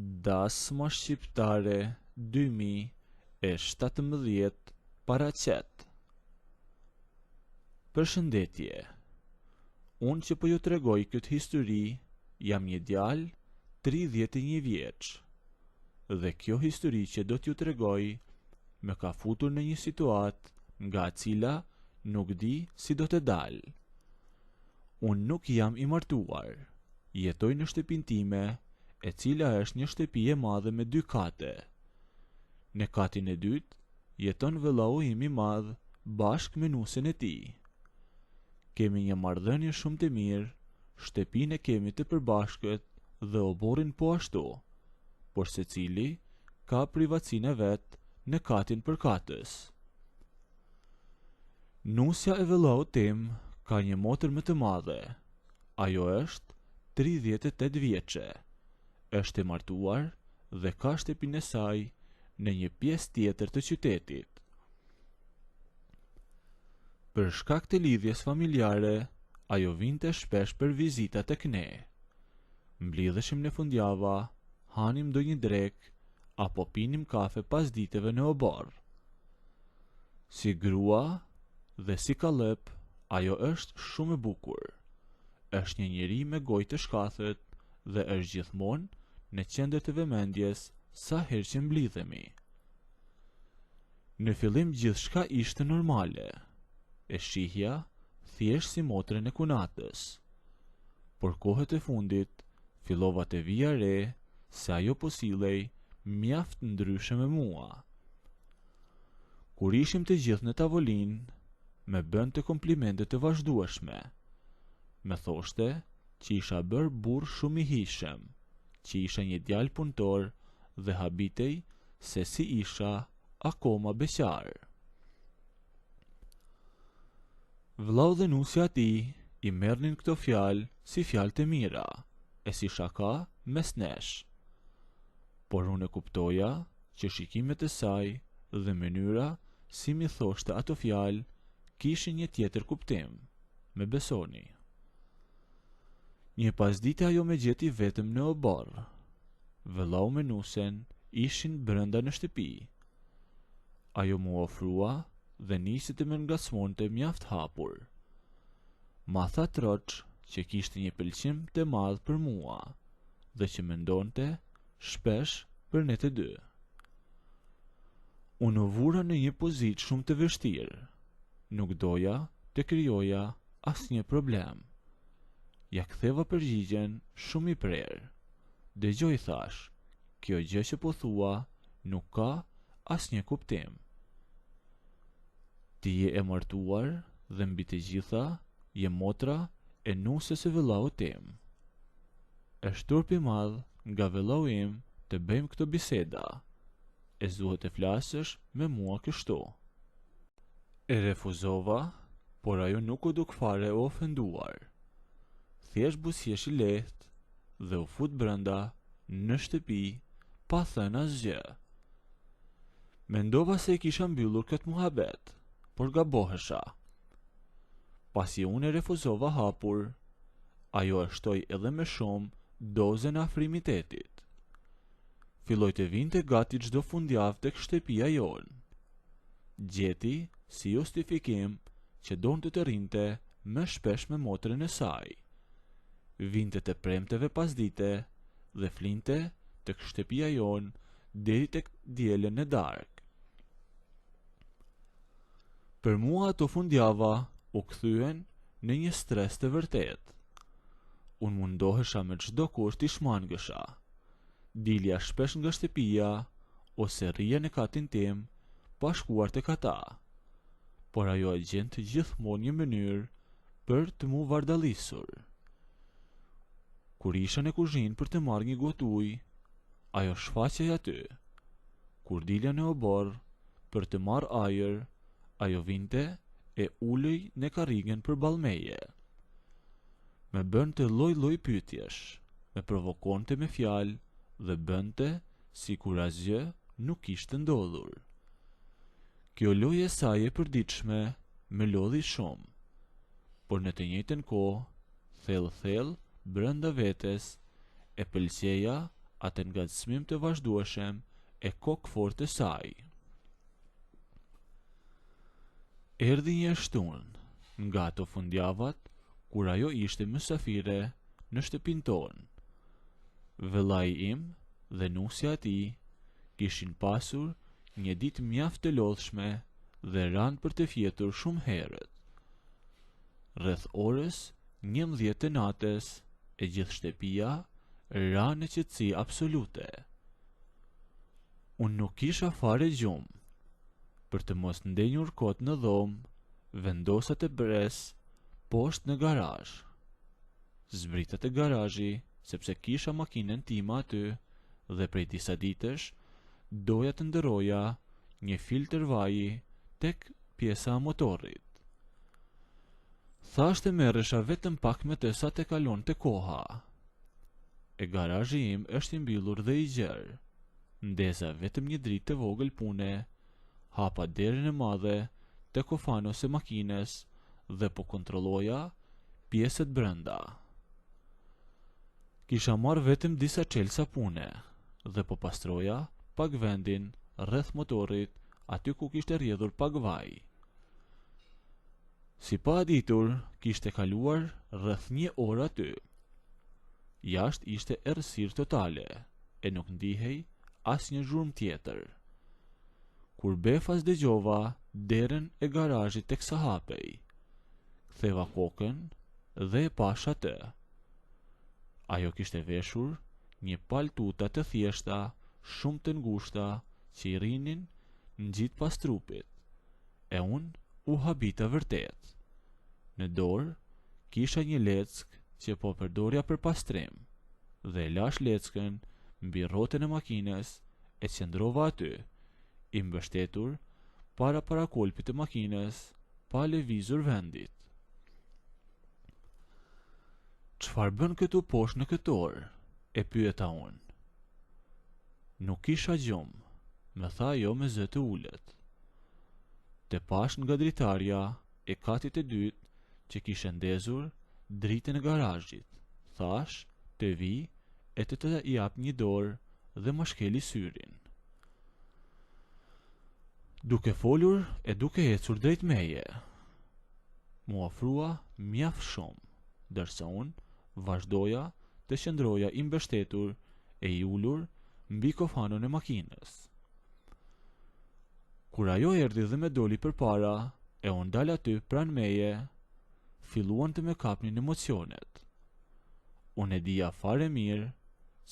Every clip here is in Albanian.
Dasma shqiptare 2017 paraqet. Përshëndetje. Unë që po ju tregoj këtë histori, jam një djalë 31 vjeç. Dhe kjo histori që do t'ju tregoj më ka futur në një situatë nga cila nuk di si do të dalë. Unë nuk jam i martuar. Jetoj në shtëpinë time, e cila është një shtëpi e madhe me 2 kate. Në katin e dytë jeton vëllau im i madh bashkë me nusen e tij. Kemi një marrëdhënie shumë të mirë, shtëpinë e kemi të përbashkët dhe oborrin po ashtu, por secili ka privatësinë e vet në katin përkatës. Nusja e vëllaut tim ka një motër më të madhe. Ajo është 38 vjeçe. Është e martuar dhe ka shtëpinë e saj në një pjesë tjetër të qytetit. Për shkak të lidhjes familjare, ajo vinte shpesh për vizita tek ne. Mblidheshim në fundjava, hanim ndonjë drek apo pinim kafe pas ditëve në obor. Si grua dhe si kallëp, ajo është shumë e bukur. Është një njeri me gojë të shkathët dhe është gjithmonë në qendër të vëmendjes sa herë që mblidhemi. Në fillim gjithçka ishte normale. E shihja thjesht si motrën e kunatës. Por kohët e fundit fillova të vija re se ajo po sillej mjaft ndryshe me mua. Kur ishim të gjithë në tavolinë, më bënte komplimente të vazhdueshme. Më thoshte që isha bërë burr shumë i hishëm, që isha një djalë punëtor dhe habitej se si isha akoma beqar. Vllau dhe nusja e tij i merrnin këto fjalë si fjalë të mira, e si shaka mes nesh. Por unë e kuptoja që shikimet e saj dhe mënyra si mi thoshte ato fjalë kishin një tjetër kuptim, me besoni. Një pasdite ajo me gjeti vetëm në obor. Vëllau me nusen ishin brenda në shtëpi. Ajo mu ofrua dhe nisi të më ngacmonte mjaft hapur. Ma tha troç që kishte një pëlqim të madh për mua dhe që mendonte shpesh për ne të dy. Unë u vura në një pozitë shumë të vështirë. Nuk doja të krijoja asnjë problem. Ja ktheva përgjigjen shumë i prerë. Dëgjoj, thash, kjo gjë që po thua nuk ka asnjë kuptim. Ti je e martuar dhe mbi të gjitha je motra e nusës së vëllaut tim. Është turp i madh nga vëllau im të bëjmë këto biseda. E zuhet të flasësh me mua kështu. E refuzova, por ajo nuk u duk fare e ofenduar. Thjesht buzëqesh i lehtë dhe u fut brenda në shtëpi pa thënë asgjë. Mendova se e kisha mbyllur këtë muhabet, por gabohesha. Pasi unë e refuzova hapur, ajo e shtoi edhe më shumë dozën e afrimitetit. Filloi të vinte gati çdo fundjavë tek shtëpia jonë. Gjeti si justifikim që donte të rrinte më shpesh me motrën e saj. Vinte të premteve pasdite dhe flinte tek shtëpia jonë deri tek dielën e darkë. Për mua ato fundjava u kthyen në një stres të vërtet. Unë mundohesha me çdo kusht t'i shmangësha. Dilja shpesh nga shtëpia ose rrija në katin tim pa shkuar tek ata. Por ajo e gjente gjithmonë një mënyrë për të mu vardallisur. Kur isha në kuzhinë për të marrë një gotë ujë, ajo shfaqej aty. Kur dilja në obor për të marrë ajër, ajo vinte e ulej në karrigën përballë meje. Me bënte lloj-lloj pyetjesh, me provokonte me fjalë dhe bënte sikur asgjë nuk kishte ndodhur. Kjo lojë e saj e përditshme më lodhi shumë, por në të njëjtën kohë, thellë brenda vetes, e pëlqeja atë ngacmim të vazhdueshëm e kokëfort të saj. Erdhi një shtunë nga ato fundjavat kur ajo ishte mysafire në shtëpinë tonë. Vëllai im dhe nusja e tij kishin pasur një ditë mjaft të lodhshme dhe ranë për të fjetur shumë herët. Rreth orës 11 të natës e gjithë shtëpia ra në qetësi absolute. Unë nuk kisha fare gjumë. Për të mos ndenjur kot në dhomë, vendosa të bres poshtë në garazh. Zbrita te garazhi sepse kisha makinën time aty dhe prej disa ditësh doja të ndëroja një filtër vaji tek pjesa e motorit. Thashtë merresha vetëm pak me të sa të kalon të koha. E garazhi im është i mbyllur dhe i gjerë. Ndeza vetëm një dritë të vogël pune, hapa derën e madhe te kofanos e makines dhe po kontrolloja pjesët brenda. Kisha marrë vetëm disa çelësa pune dhe po pastroja pak vendin rreth motorit aty ku kishte rrjedhur pak vaj. Si pa ditur, kishte kaluar rreth 1 orë aty. Jashtë ishte errësirë totale e nuk ndihej asnjë zhurmë tjetër. Kur befas dëgjova derën e garazhit teksa hapej, ktheva kokën dhe e pash atë. Ajo kishte veshur një paltuta të thjeshta, shumë të ngushta, që i rrinin ngjit pas trupit, e unë u habita vërtet. Në dorë kisha një leckë që po përdorja për pastrim, dhe lash leckën mbi rrotën e makines e qëndrova aty, i mbështetur para kolpit të makines, pa lëvizur vendit. Çfarë bën këtu poshtë në këtë orë? E pyeta unë. Nuk kisha gjumë, më tha ajo me zë të ulët. Të pash nga dritarja e katit e dytë që kishe ndezur dritën e garazhit. Thash, të vi e të jap një dorë dhe më shkeli syrin. Duke folur e duke ecur drejt meje, mu ofrua mjaft shumë, dërsa unë vazhdoja të qëndroja i mbështetur e i ulur mbi kofanon e makinës. Kur ajo erdhi dhe me doli përpara e unë dal aty pranë meje, filluan të me kapnin emocionet. Unë e dija fare mirë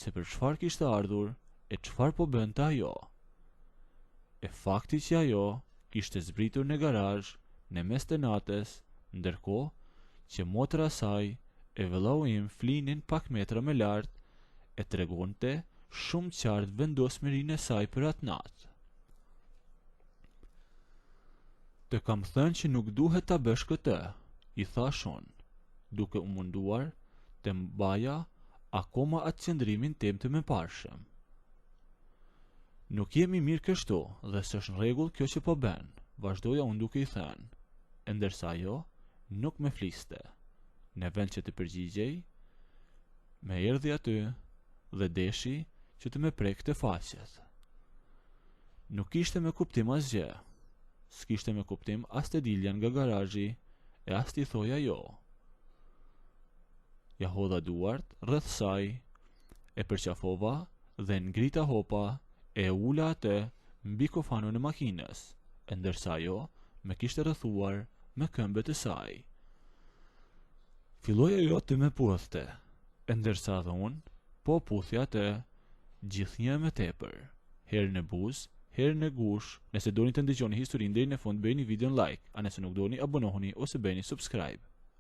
se për çfarë kishte ardhur e çfarë po bënte ajo. E fakti që ajo kishte zbritur në garazh në mes të natës, ndërkohë që motra saj e vëllau im flinin pak metra më lart, e tregonte shumë qartë vendosmërinë e saj për atë natë. Të kam thënë që nuk duhet ta bësh këtë, i thash unë, duke u munduar të mbaja akoma atë qëndrimin tim të mëparshëm. Nuk jemi mirë kështu dhe s'është në rregull kjo që po bën, vazhdoja unë duke i thënë, e ndërsa ajo nuk me fliste. Në vend që të përgjigjej, me erdhi aty dhe deshi që të me prekte faqet. Nuk ishte me kuptim asgjë, s'kishte me kuptim as të dilja nga garazhi e as t'i thoja jo. Ja hodha duart rreth saj, e përqafova dhe ngrita hopa e ula atë mbi kofanon e makinës, e ndërsa ajo me kishte rrethuar me këmbët e saj. Filloi ajo të me puthte, e ndërsa dhe unë po puthja atë gjithnjë me tepër, herë në buzë, herë në gush. Nëse doni të ndëgjoni historinë deri në fund, bëjeni videon like, a nëse nuk doni abonohuni ose bëjeni subscribe.